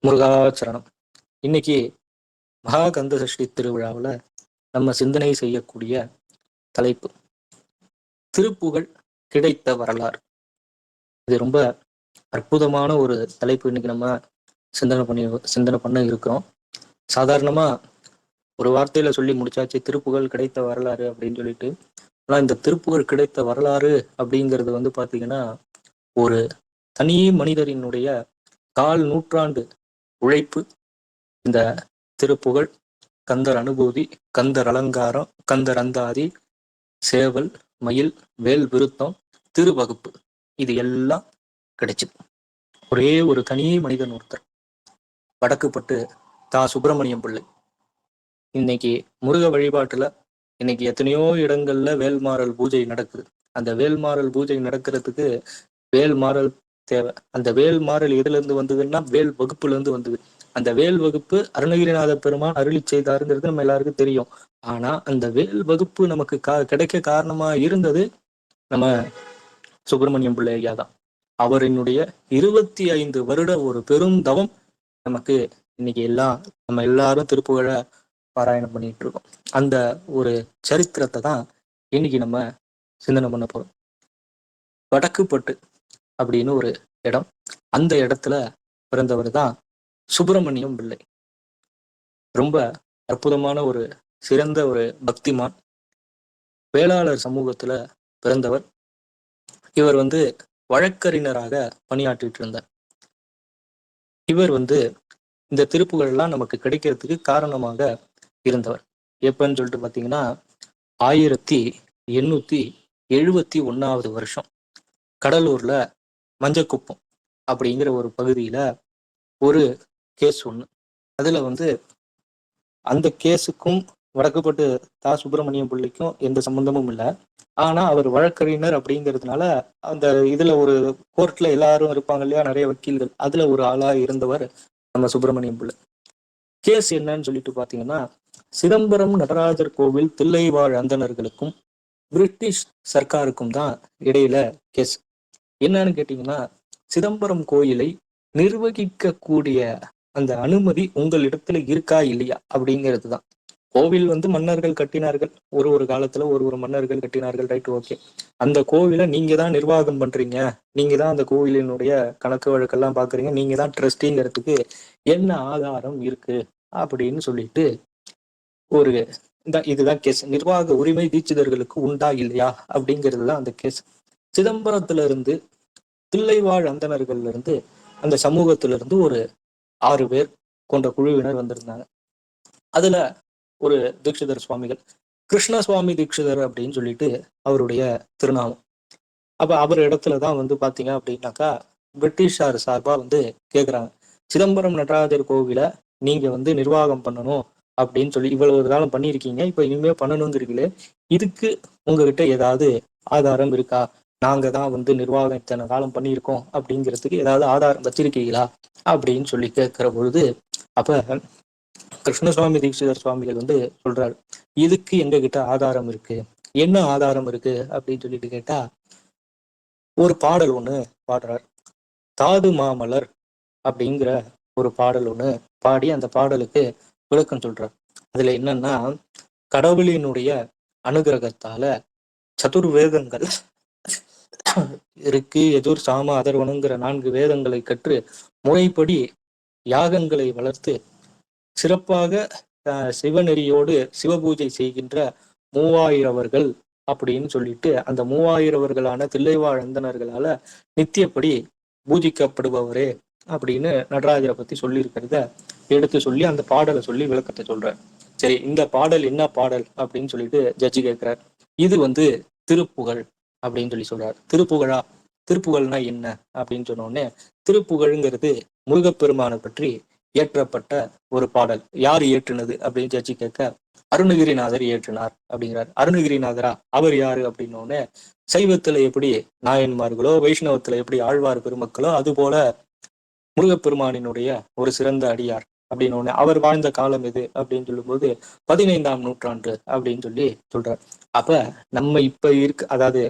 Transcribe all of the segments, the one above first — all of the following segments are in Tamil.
முருகாச்சரணம். இன்னைக்கு மகா கந்த சஷ்டி திருவிழாவில் நம்ம சிந்தனை செய்யக்கூடிய தலைப்பு திருப்புகழ் கிடைத்த வரலாறு. இது ரொம்ப அற்புதமான ஒரு தலைப்பு. இன்னைக்கு நம்ம சிந்தனை பண்ண இருக்கிறோம். சாதாரணமா ஒரு வார்த்தையில சொல்லி முடிச்சாச்சு, திருப்புகழ் கிடைத்த வரலாறு அப்படின்னு சொல்லிட்டு. ஆனா இந்த திருப்புகழ் கிடைத்த வரலாறு அப்படிங்கிறது பாத்தீங்கன்னா ஒரு தனி மனிதரினுடைய கால் நூற்றாண்டு உழைப்பு. இந்த திருப்புகழ், கந்தர் அனுபூதி, கந்தர் அலங்காரம், கந்தர் அந்தாதி, சேவல், மயில், வேல் விருத்தம், திருவகுப்பு, இது எல்லாம் கிடைச்சது ஒரே ஒரு தனி மனிதன் ஒருத்தர், வடக்குப்பட்டு தா சுப்பிரமணியம் பிள்ளை. இன்னைக்கு முருக வழிபாட்டுல இன்னைக்கு எத்தனையோ இடங்கள்ல வேல்மாறல் பூஜை நடக்குது. அந்த வேல்மாறல் பூஜை நடக்கிறதுக்கு வேல்மாறல் தேவை. அந்த வேல்மாறல் எதுல இருந்து வந்ததுன்னா வேல் வகுப்புல இருந்து வந்தது. அந்த வேல் வகுப்பு அருணகிரிநாத பெருமான் அருளி செய்தாருங்கிறது நம்ம எல்லாருக்கும் தெரியும். ஆனா அந்த வேல் வகுப்பு நமக்கு கிடைக்க காரணமா இருந்தது நம்ம சுப்பிரமணியம் பிள்ளை ஐயா தான். அவரினுடைய 25 வருட ஒரு பெரும் தவம் நமக்கு இன்னைக்கு நம்ம எல்லாரும் திருப்புகழ பாராயணம் பண்ணிட்டு இருக்கோம். அந்த ஒரு சரித்திரத்தை தான் இன்னைக்கு நம்ம சிந்தனை பண்ண போறோம். வடக்குப்பட்டு அப்படின்னு ஒரு இடம். அந்த இடத்துல பிறந்தவர் தான் சுப்பிரமணியம் பிள்ளை. ரொம்ப அற்புதமான ஒரு சிறந்த ஒரு பக்திமான். வேளாளர் சமூகத்துல பிறந்தவர். இவர் வழக்கறிஞராக பணியாற்றிட்டு இருந்தார். இவர் இந்த திருப்புகள்லாம் நமக்கு கிடைக்கிறதுக்கு காரணமாக இருந்தவர். எப்பன்னு சொல்லிட்டு பாத்தீங்கன்னா 1871 வருஷம் கடலூர்ல மஞ்சக்குப்பம் அப்படிங்கிற ஒரு பகுதியில ஒரு கேஸ் ஒண்ணு. அதுல அந்த கேஸுக்கும் வடக்குப்பட்டு தா சுப்பிரமணியம் பிள்ளைக்கும் எந்த சம்பந்தமும் இல்லை. ஆனா அவர் வழக்கறிஞர் அப்படிங்கிறதுனால அந்த இதுல ஒரு கோர்ட்ல எல்லாரும் இருப்பாங்க இல்லையா, நிறைய வக்கீல்கள், அதுல ஒரு ஆளா இருந்தவர் நம்ம சுப்பிரமணியம் பிள்ளை. கேஸ் என்னன்னு சொல்லிட்டு பாத்தீங்கன்னா, சிதம்பரம் நடராஜர் கோவில் தில்லைவாழ் அந்தணர்களுக்கும் பிரிட்டிஷ் சர்க்காருக்கும் தான் இடையில கேஸ். என்னன்னு கேட்டீங்கன்னா, சிதம்பரம் கோயிலை நிர்வகிக்கக்கூடிய அந்த அனுமதி உங்களிடத்துல இருக்கா இல்லையா அப்படிங்கிறது தான். கோவில் மன்னர்கள் கட்டினார்கள், ஒரு காலத்துல ஒரு மன்னர்கள் கட்டினார்கள், ரைட், ஓகே. அந்த கோவிலை நீங்க தான் நிர்வாகம் பண்றீங்க, நீங்க தான் அந்த கோவிலினுடைய கணக்கு வழக்கெல்லாம் பாக்குறீங்க, நீங்க தான் ட்ரஸ்டிங்கிறதுக்கு என்ன ஆதாரம் இருக்கு அப்படின்னு சொல்லிட்டு ஒரு இதுதான் கேஸ். நிர்வாக உரிமை தீட்சிதர்களுக்கு உண்டா இல்லையா அப்படிங்கிறது தான் அந்த கேஸ். சிதம்பரத்துல இருந்து தில்லைவாழ் அந்தணர்கள்ல இருந்து அந்த சமூகத்துல இருந்து ஒரு 6 பேர் கொண்ட குழுவினர் வந்திருந்தாங்க. அதுல ஒரு தீட்சிதர் சுவாமிகள், கிருஷ்ண சுவாமி தீட்சிதர் அப்படின்னு சொல்லிட்டு அவருடைய திருநாமம். அப்ப அவர் இடத்துலதான் பாத்தீங்க அப்படின்னாக்கா பிரிட்டிஷார் சார்பா கேக்குறாங்க, சிதம்பரம் நடராஜர் கோவிலை நீங்க நிர்வாகம் பண்ணணும் அப்படின்னு சொல்லி இவ்வளவு காலம் பண்ணியிருக்கீங்க, இப்ப இனிமே பண்ணணுங்கிறீங்களே, இதுக்கு உங்ககிட்ட ஏதாவது ஆதாரம் இருக்கா? நாங்க தான் நிர்வாகம் இத்தனை காலம் பண்ணியிருக்கோம் அப்படிங்கிறதுக்கு ஏதாவது ஆதாரம் வச்சிருக்கீங்களா அப்படின்னு சொல்லி கேட்கிற பொழுது, அப்ப கிருஷ்ணசுவாமி தீட்சிதர் சுவாமிகள் சொல்றாரு, இதுக்கு எங்க கிட்ட ஆதாரம் இருக்கு. என்ன ஆதாரம் இருக்கு அப்படின்னு சொல்லிட்டு கேட்டா, ஒரு பாடல் ஒண்ணு பாடுறார். தாது மாமலர் அப்படிங்கிற ஒரு பாடல் ஒண்ணு பாடி அந்த பாடலுக்கு விளக்கம் சொல்றார். அதுல என்னன்னா, கடவுளினுடைய அனுகிரகத்தால சதுர்வேதங்கள் இருக்கு, எதிர் சாம அதர்வனங்கிற 4 வேதங்களை கற்று முறைப்படி யாகங்களை வளர்த்து சிறப்பாக சிவநெறியோடு சிவபூஜை செய்கின்ற 3000 அப்படின்னு சொல்லிட்டு அந்த 3000 தில்லைவாழ் அந்தணர்களால நித்தியப்படி பூஜிக்கப்படுபவரே அப்படின்னு நடராஜரை பத்தி சொல்லியிருக்கிறத எடுத்து சொல்லி அந்த பாடலை சொல்லி விளக்கத்தை சொல்றார். சரி, இந்த பாடல் என்ன பாடல் அப்படின்னு சொல்லிட்டு ஜட்ஜி கேட்கிறார். இது திருப்புகழ் அப்படின்னு சொல்லி சொல்றாரு. திருப்புகழா? திருப்புகழ்னா என்ன அப்படின்னு சொன்ன உடனே, திருப்புகழ்ங்கிறது முருகப்பெருமானை பற்றி இயற்றப்பட்ட ஒரு பாடல். யார் இயற்றுனது அப்படின்னு ஜட்ஜி கேட்க, அருணகிரிநாதர் இயற்றினார் அப்படிங்கிறார். அருணகிரிநாதரா? அவர் யாரு அப்படின்னோடனே, சைவத்துல எப்படி நாயன்மார்களோ வைஷ்ணவத்துல எப்படி ஆழ்வார் பெருமக்களோ அது போல முருகப்பெருமானினுடைய ஒரு சிறந்த அடியார் அப்படின்னு அவர் வாழ்ந்த காலம் எது அப்படின்னு சொல்லும்போது 15ஆம் நூற்றாண்டு அப்படின்னு சொல்லி சொல்றார். அப்ப நம்ம இப்ப அதாவது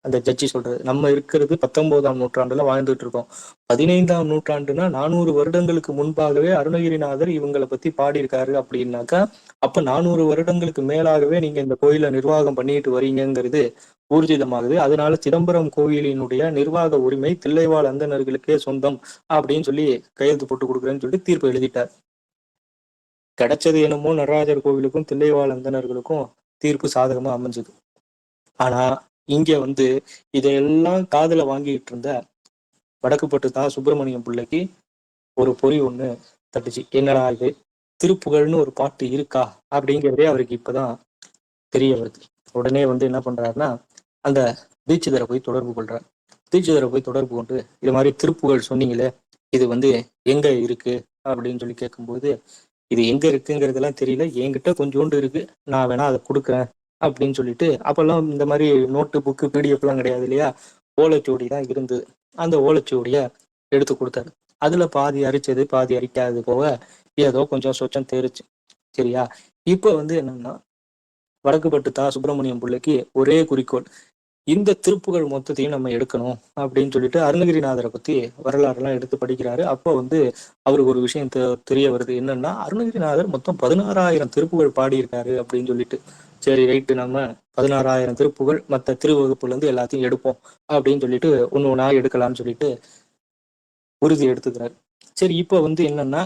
அந்த ஜட்ஜி சொல்றது. நம்ம இருக்கிறது 19ஆம் நூற்றாண்டுல வாழ்ந்துட்டு இருக்கோம். 15ஆம் நூற்றாண்டுனா 400 வருடங்களுக்கு முன்பாகவே அருணகிரிநாதர் இவங்களை பத்தி பாடியிருக்காரு அப்படின்னாக்கா, அப்ப 400 வருடங்களுக்கு மேலாகவே நீங்க இந்த கோயிலை நிர்வாகம் பண்ணிட்டு வரீங்கிறது ஊர்ஜிதமாகுது. அதனால சிதம்பரம் கோயிலினுடைய நிர்வாக உரிமை தில்லைவாழ் அந்தணர்களுக்கே சொந்தம் அப்படின்னு சொல்லி கையெழுத்து போட்டு கொடுக்குறேன்னு சொல்லிட்டு தீர்ப்பு எழுதிட்டார். கிடைச்சது என்னமோ நடராஜர் கோவிலுக்கும் தில்லைவாழ் அந்தணர்களுக்கும் தீர்ப்பு சாதகமா அமைஞ்சது. ஆனா இங்க வந்து இதையெல்லாம் காதுல வாங்கிட்டு இருந்த வடக்குப்பட்டு தான் சுப்பிரமணியம் பிள்ளைக்கு ஒரு பொறி ஒண்ணு தட்டுச்சு. என்னடா இது, திருப்புகழ்னு ஒரு பாட்டு இருக்கா அப்படிங்கிறதே அவருக்கு இப்பதான் தெரிய வருது. உடனே வந்து என்ன பண்றாருன்னா, அந்த தீட்சிதரை போய் தொடர்பு கொள்றார். தீட்சிதரை போய் தொடர்பு கொண்டு இது மாதிரி திருப்புகழ் சொன்னீங்களே, இது வந்து எங்க இருக்கு அப்படின்னு சொல்லி கேட்கும்போது, இது எங்க இருக்குங்கிறதெல்லாம் தெரியல, என்கிட்ட கொஞ்சோண்டு இருக்கு, நான் வேணா அதை கொடுக்குறேன் அப்படின்னு சொல்லிட்டு, அப்பெல்லாம் இந்த மாதிரி நோட்டு புக்கு பிடிஎஃப் எல்லாம் கிடையாது இல்லையா, ஓலைச்சுவடி தான் இருந்தது. அந்த ஓலைச்சுவடிய எடுத்து கொடுத்தாரு. அதுல பாதி அரிச்சது பாதி அரிக்காதது போக ஏதோ கொஞ்சம் சொச்சம் தேருச்சு. சரியா, இப்ப வந்து என்னன்னா, வடக்குப்பட்டு தா சுப்பிரமணியம் பிள்ளைக்கு ஒரே குறிக்கோள், இந்த திருப்புகழ் மொத்தத்தையும் நம்ம எடுக்கணும் அப்படின்னு சொல்லிட்டு அருணகிரிநாதரை பத்தி வரலாறுலாம் எடுத்து படிக்கிறாரு. அப்போ வந்து அவருக்கு ஒரு விஷயம் தெரிய வருது. என்னன்னா, அருணகிரிநாதர் மொத்தம் 16,000 திருப்புகழ் பாடியிருக்காரு அப்படின்னு சொல்லிட்டு. சரி ரைட்டு, நம்ம 16,000 திருப்புகழ் மற்ற திருவகுப்புல இருந்து எல்லாத்தையும் எடுப்போம் அப்படின்னு சொல்லிட்டு ஒண்ணு ஒண்ணா எடுக்கலாம்னு சொல்லிட்டு உறுதி எடுத்துக்கிறாரு. சரி, இப்ப வந்து என்னன்னா,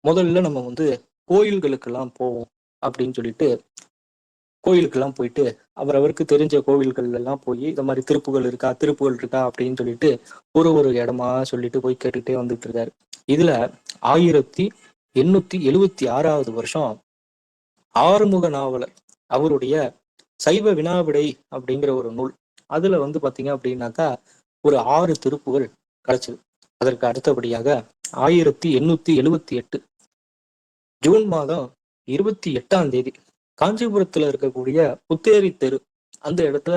முதல்ல நம்ம வந்து கோயில்களுக்கெல்லாம் போவோம் அப்படின்னு சொல்லிட்டு கோயிலுக்கெல்லாம் போயிட்டு அவருக்கு தெரிஞ்ச கோவில்கள் எல்லாம் போய் இந்த மாதிரி திருப்புகள் இருக்கா அப்படின்னு சொல்லிட்டு ஒரு இடமா சொல்லிட்டு போய் கேட்டுக்கிட்டே வந்துட்டு இருக்காரு. இதுல 1876 வருஷம் ஆறுமுக நாவலர் அவருடைய சைவ வினாவிடை அப்படிங்கிற ஒரு நூல், அதுல வந்து பாத்தீங்க அப்படின்னாக்கா ஒரு 6 திருப்புகள் கிடைச்சது. அதற்கு அடுத்தபடியாக 1878 ஜூன் மாதம் 28ஆம் தேதி காஞ்சிபுரத்துல இருக்கக்கூடிய புத்தேரி தெரு, அந்த இடத்துல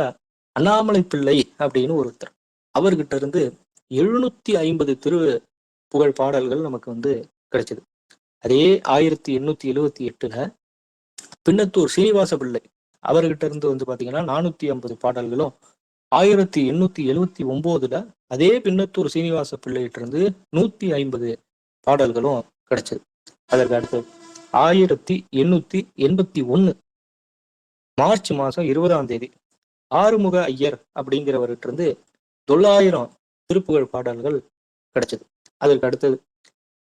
அண்ணாமலை பிள்ளை அப்படின்னு ஒருத்தர், அவர்கிட்ட இருந்து 750 திரு புகழ் பாடல்கள் நமக்கு வந்து கிடைச்சது. அதே 1878ல பின்னத்தூர் சீனிவாச பிள்ளை அவர்கிட்ட இருந்து வந்து பாத்தீங்கன்னா 450 பாடல்களும், 1879ல அதே பின்னத்தூர் சீனிவாச பிள்ளைகிட்ட இருந்து 150 பாடல்களும் கிடைச்சது. அதற்கு அடுத்து 1881 மார்ச் மாசம் 20ஆம் தேதி ஆறுமுக ஐயர் அப்படிங்கிறவர்கிட்ட இருந்து 900 திருப்புகழ் பாடல்கள் கிடைச்சது. அதற்கு அடுத்தது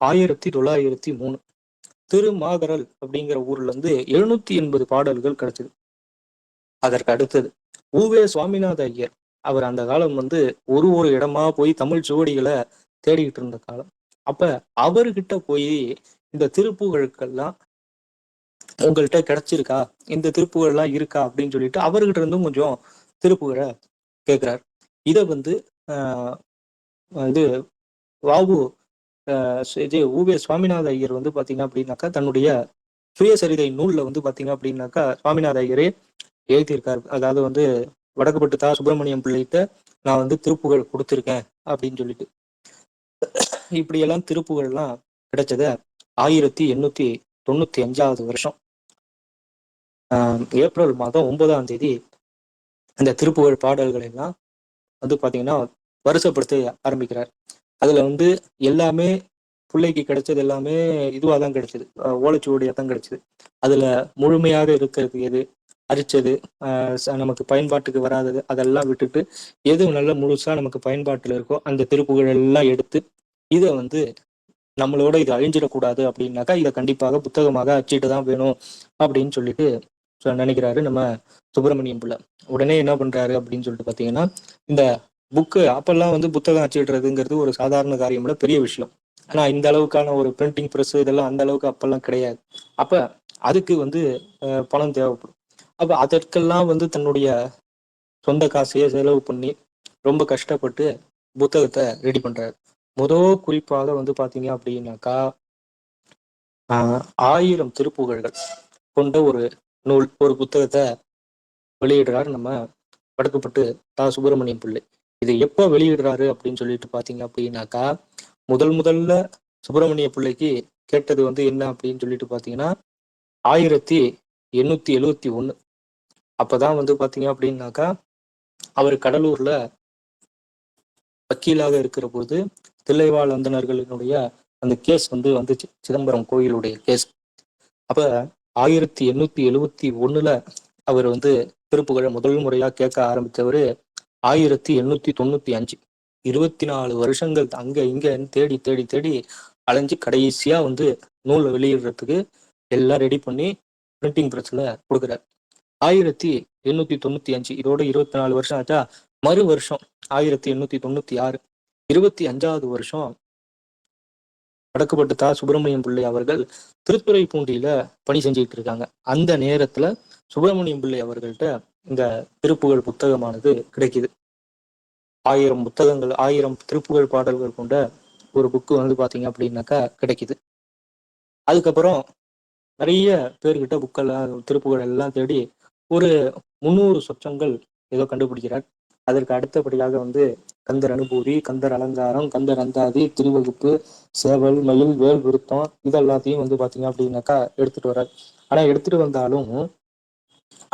1903 திருமாகரல் அப்படிங்கிற ஊர்ல இருந்து 780 பாடல்கள் கிடைச்சது. அதற்கு அடுத்தது உவே சுவாமிநாத ஐயர், அவர் அந்த காலம் வந்து ஒரு இடமா போய் தமிழ் சுவடிகளை தேடிக்கிட்டு இருந்த காலம். அப்ப அவர்கிட்ட போய் இந்த திருப்புகழுக்கெல்லாம் உங்கள்கிட்ட கிடைச்சிருக்கா, இந்த திருப்புகழ் எல்லாம் இருக்கா அப்படின்னு சொல்லிட்டு அவர்கிட்ட இருந்தும் கொஞ்சம் திருப்புகழை கேட்கிறார். இதை வந்து ஆஹ் இது வாவு இது உவே சுவாமிநாத ஐயர் வந்து பாத்தீங்க அப்படின்னாக்கா தன்னுடைய சுயசரிதை நூல்ல வந்து பாத்தீங்க அப்படின்னாக்கா சுவாமிநாத ஐயரே எழுதியிருக்காரு. அதாவது வந்து வடக்குப்பட்டு தா சுப்பிரமணியம் பிள்ளைகிட்ட நான் வந்து திருப்புகழ் கொடுத்திருக்கேன் அப்படின்னு சொல்லிட்டு. இப்படியெல்லாம் திருப்புகழ்லாம் கிடைச்சத 1895 வருஷம் ஏப்ரல் மாதம் 9ஆம் தேதி இந்த திருப்புகழ் பாடல்கள் எல்லாம் வந்து பாத்தீங்கன்னா வருஷப்படுத்த ஆரம்பிக்கிறார். அதுல வந்து எல்லாமே பிள்ளைக்கு கிடைச்சது எல்லாமே இதுவாக தான் கிடைச்சது, ஓலைச்சுவடியாக தான் கிடைச்சது. அதுல முழுமையாக இருக்கிறது எது, அரிச்சது, நமக்கு பயன்பாட்டுக்கு வராதது அதெல்லாம் விட்டுட்டு எது நல்ல முழுசா நமக்கு பயன்பாட்டுல இருக்கோ அந்த திருப்புகழ் எல்லாம் எடுத்து இதை வந்து நம்மளோட இது அழிஞ்சிடக்கூடாது அப்படின்னாக்கா இதை கண்டிப்பாக புத்தகமாக அச்சிட்டு தான் வேணும் அப்படின்னு சொல்லிட்டு நினைக்கிறாரு நம்ம சுப்பிரமணியம் பிள்ளை. உடனே என்ன பண்றாரு அப்படின்னு சொல்லிட்டு பாத்தீங்கன்னா, இந்த புக்கு அப்பெல்லாம் வந்து புத்தகம் அச்சிடுறதுங்கிறது ஒரு சாதாரண காரியம் இல்ல, பெரிய விஷயம். ஆனா இந்த அளவுக்கான ஒரு பிரிண்டிங் ப்ரெஸ் இதெல்லாம் அந்த அளவுக்கு அப்பெல்லாம் கிடையாது. அப்ப அதுக்கு வந்து பணம் தேவைப்படும். அப்ப அதற்கெல்லாம் வந்து தன்னுடைய சொந்த காசையே செலவு பண்ணி ரொம்ப கஷ்டப்பட்டு புத்தகத்தை ரெடி பண்றாரு. குறிப்பாக வந்து பாத்தீங்க அப்படின்னாக்கா 1000 திருப்புகழ்கள் கொண்ட ஒரு நூல், ஒரு புத்தகத்தை வெளியிடுறாரு நம்ம வடக்குப்பட்டு தா சுப்பிரமணியம் பிள்ளை. இது எப்போ வெளியிடுறாரு அப்படின்னு சொல்லிட்டு பாத்தீங்க அப்படின்னாக்கா, முதல்ல சுப்பிரமணிய பிள்ளைக்கு கேட்டது வந்து என்ன அப்படின்னு சொல்லிட்டு பாத்தீங்கன்னா 1871. அப்பதான் வந்து பாத்தீங்க அப்படின்னாக்கா அவர் கடலூர்ல வக்கீலாக இருக்கிற போது தில்லைவாழ் அந்தணர்களினுடைய அந்த கேஸ் வந்துச்சு, சிதம்பரம் கோயிலுடைய கேஸ். அப்ப 1871 அவர் திருப்புகழை முதல் முறையா கேட்க ஆரம்பித்தவர் 1895. 24 வருஷங்கள் அங்க இங்க தேடி தேடி தேடி அலைஞ்சு கடைசியா நூலை வெளியிடுறதுக்கு எல்லாம் ரெடி பண்ணி பிரிண்டிங் பிரஸ்ல கொடுக்குறாரு. 1895 இதோட 24 வருஷம் ஆச்சா. மறு வருஷம் 1896 25வது வருஷம் வடக்குப்பட்டு தா சுப்பிரமணியம் பிள்ளை அவர்கள் திருத்துறைப்பூண்டியில பணி செஞ்சுட்டு இருக்காங்க. அந்த நேரத்துல சுப்பிரமணியம் பிள்ளை அவர்கள்ட்ட இந்த திருப்புகழ் புத்தகமானது கிடைக்குது. 1000 புத்தகங்கள், 1000 திருப்புகழ் பாடல்கள் கொண்ட ஒரு புக்கு பாத்தீங்க அப்படின்னாக்கா கிடைக்குது. அதுக்கப்புறம் நிறைய பேர்கிட்ட புக்கெல்லாம் திருப்புகழ் எல்லாம் தேடி ஒரு 300 சொற்றங்கள் ஏதோ கண்டுபிடிக்கிறார். அதற்கு அடுத்தபடியாக கந்தர் அனுபூதி, கந்தர் அலங்காரம், கந்தர் அந்தாதி, திருவகுப்பு, சேவல், மயில், வேல் விருத்தம் இதெல்லாத்தையும் பாத்தீங்க அப்படின்னாக்கா எடுத்துட்டு வர்றார். ஆனா எடுத்துட்டு வந்தாலும்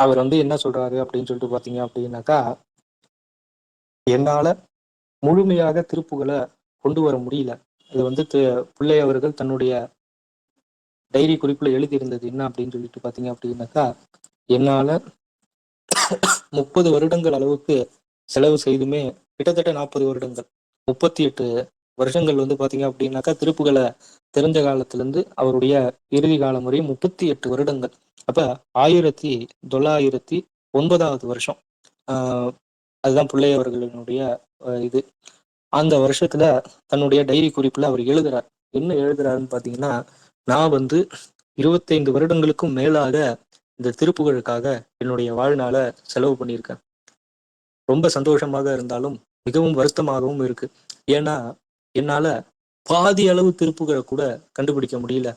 அவர் என்ன சொல்றாரு அப்படின்னு சொல்லிட்டு பாத்தீங்க அப்படின்னாக்கா, என்னால முழுமையாக திருப்புகளை கொண்டு வர முடியல. இது பிள்ளை அவர்கள் தன்னுடைய டைரி குறிப்புல எழுதி இருந்தது என்ன அப்படின்னு சொல்லிட்டு பாத்தீங்க அப்படின்னாக்கா, என்னால 30 வருடங்கள் அளவுக்கு செலவு செய்துமே கிட்டத்தட்ட 40 வருடங்கள் 38 வருஷங்கள் பாத்தீங்க அப்படின்னாக்கா திருப்புகளை தெரிஞ்ச காலத்துல இருந்து அவருடைய இறுதி காலம் வரை 38 வருடங்கள். அப்ப 1909வது வருஷம் அதுதான் பிள்ளை அவர்களினுடைய இது. அந்த வருஷத்துல தன்னுடைய டைரி குறிப்புல அவர் எழுதுறார். என்ன எழுதுறாருன்னு பாத்தீங்கன்னா, நான் 25 வருடங்களுக்கும் மேலாக இந்த திருப்புகழுக்காக என்னுடைய வாழ்நாளை செலவு பண்ணியிருக்கேன். ரொம்ப சந்தோஷமாக இருந்தாலும் மிகவும் வருத்தமாகவும் இருக்கு. ஏன்னா என்னால பாதி அளவு திருப்புகழை கூட கண்டுபிடிக்க முடியல.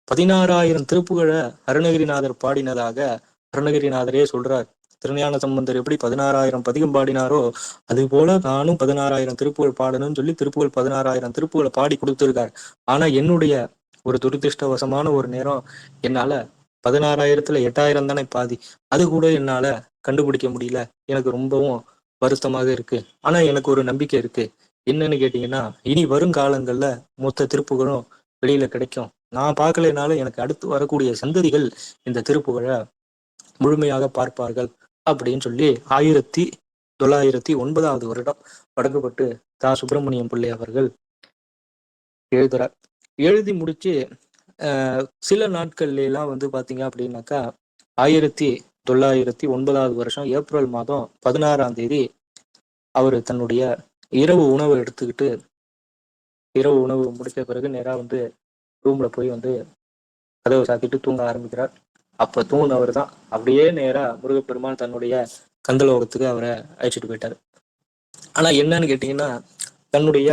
16,000 திருப்புகழை அருணகிரிநாதர் பாடினதாக அருணகிரிநாதரே சொல்றார். திருஞான சம்பந்தர் எப்படி 16,000 பதிகம் பாடினாரோ அது போல நானும் 16,000 திருப்புகழ் பாடணும்னு சொல்லி திருப்புகழ் 16,000 திருப்புகளை பாடி கொடுத்திருக்காரு. ஆனா என்னுடைய ஒரு துரதிருஷ்டவசமான ஒரு நேரம், என்னால 16,000த்துல 8,000 தானே பாதி, அது கூட என்னால கண்டுபிடிக்க முடியல. எனக்கு ரொம்பவும் வருத்தமாக இருக்கு. ஆனா எனக்கு ஒரு நம்பிக்கை இருக்கு. என்னன்னு கேட்டீங்கன்னா, இனி வருங்காலங்கள்ல மொத்த திருப்புகளும் வெளியில கிடைக்கும். நான் பார்க்கலைனாலும் எனக்கு அடுத்து வரக்கூடிய சந்ததிகள் இந்த திருப்புகழை முழுமையாக பார்ப்பார்கள் அப்படின்னு சொல்லி 1909வது வருடம் வடக்குப்பட்டு தா சுப்பிரமணியம் பிள்ளை அவர்கள் எழுதுறார். எழுதி முடிச்சு சில நாட்கள்ல எல்லாம் பாத்தீங்க அப்படின்னாக்கா 1909வது வருஷம் ஏப்ரல் மாதம் 16ஆம் தேதி அவர் தன்னுடைய இரவு உணவு எடுத்துக்கிட்டு இரவு உணவு முடிச்ச பிறகு நேரா ரூம்ல போய் கதவை சாத்திட்டு தூங்க ஆரம்பிக்கிறார். அப்ப தூங்கினவர் தான் அப்படியே நேரா முருகப்பெருமான் தன்னுடைய கந்தலோகத்துக்கு அவரை அழைச்சிட்டு போயிட்டாரு. ஆனா என்னன்னு கேட்டீங்கன்னா, தன்னுடைய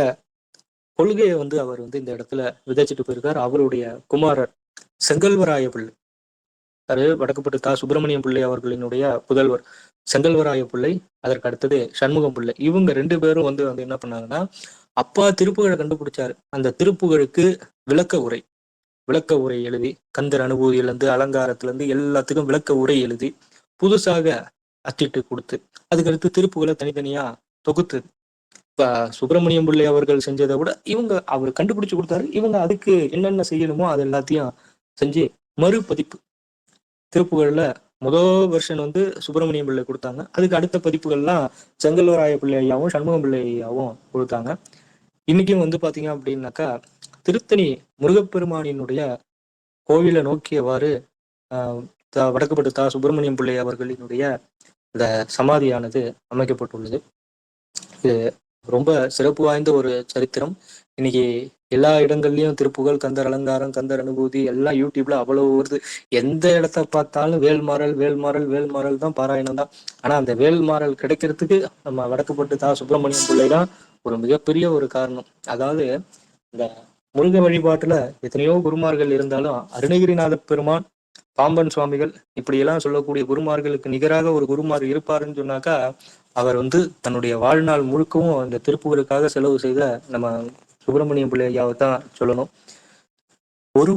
கொள்கையை அவர் இந்த இடத்துல விதைச்சிட்டு போயிருக்கார். அவருடைய குமாரர் செங்கல்வராய பிள்ளை, அது வடக்குப்பட்டு தா சுப்பிரமணியம் பிள்ளை அவர்களினுடைய புதல்வர் செங்கல்வராய பிள்ளை, அதற்கு அடுத்தது சண்முகம் பிள்ளை. இவங்க 2 பேரும் என்ன பண்ணாங்கன்னா, அப்பா திருப்புகழை கண்டுபிடிச்சாரு. அந்த திருப்புகழுக்கு விளக்க உரை எழுதி, கந்தர் அனுபூதியிலிருந்து அலங்காரத்திலிருந்து எல்லாத்துக்கும் விளக்க உரை எழுதி புதுசாக அச்சிட்டு கொடுத்து, அதுக்கடுத்து திருப்புகளை தனித்தனியா தொகுத்து, இப்ப சுப்பிரமணியம் பிள்ளை அவர்கள் செஞ்சதை விட அவர் கண்டுபிடிச்சு கொடுத்தாரு. இவங்க அதுக்கு என்னென்ன செய்யணுமோ அது எல்லாத்தையும் செஞ்சு மறுபதிப்பு திருப்புகள்ல முதல் வெர்ஷன் சுப்பிரமணியம் பிள்ளை கொடுத்தாங்க. அதுக்கு அடுத்த பதிப்புகள்லாம் செங்கல்வராய பிள்ளை ஐயாவும் சண்முகம் பிள்ளை ஐயாவும் கொடுத்தாங்க. இன்னைக்கும் பாத்தீங்க அப்படின்னாக்கா, திருத்தணி முருகப்பெருமானினுடைய கோவிலை நோக்கியவாறு வடக்குப்பட்டு தா சுப்பிரமணியம் பிள்ளை அவர்களினுடைய இந்த சமாதியானது அமைக்கப்பட்டுள்ளது. இது ரொம்ப சிறப்பு வாய்ந்த ஒரு சரித்திரம். இன்னைக்கு எல்லா இடங்கள்லயும் திருப்புகழ், கந்தர் அலங்காரம், கந்தர் அனுபூதி எல்லாம் யூடியூப்ல அவ்வளவு வருது. எந்த இடத்த பார்த்தாலும் வேல்மாறல் தான், பாராயணம் தான். ஆனா அந்த வேல்மாறல் கிடைக்கிறதுக்கு நம்ம வடக்குப்பட்டு தா சுப்பிரமணியம் பிள்ளை தான் ஒரு மிகப்பெரிய ஒரு காரணம். அதாவது இந்த முருக வழிபாட்டுல எத்தனையோ குருமார்கள் இருந்தாலும் அருணகிரிநாத பெருமான், பாம்பன் சுவாமிகள் இப்படியெல்லாம் சொல்லக்கூடிய குருமார்களுக்கு நிகராக ஒரு குருமார் இருப்பாருன்னு சொன்னாக்கா, அவர் தன்னுடைய வாழ்நாள் முழுக்கவும் இந்த திருப்புகளுக்காக செலவு செய்த நம்ம சுப்பிரமணியம் பிள்ளை ஐயாவை தான் சொல்லணும். ஒரு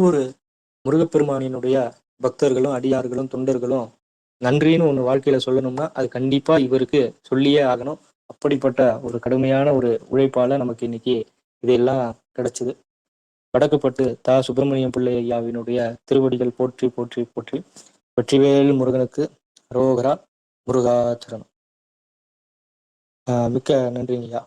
முருகப்பெருமானினுடைய பக்தர்களும் அடியார்களும் தொண்டர்களும் நன்றின்னு ஒன்று வாழ்க்கையில சொல்லணும்னா அது கண்டிப்பா இவருக்கு சொல்லியே ஆகணும். அப்படிப்பட்ட ஒரு கடுமையான ஒரு உழைப்பால நமக்கு இன்னைக்கு இதெல்லாம் கிடைச்சது. வடக்குப்பட்டு தா சுப்பிரமணியம் பிள்ளை ஐயாவினுடைய திருவடிகள் போற்றி போற்றி போற்றி. வெற்றிவேல் முருகனுக்கு அரோகரா. முருகாச்சரணம். மிக்க நன்றிங்க ஐயா.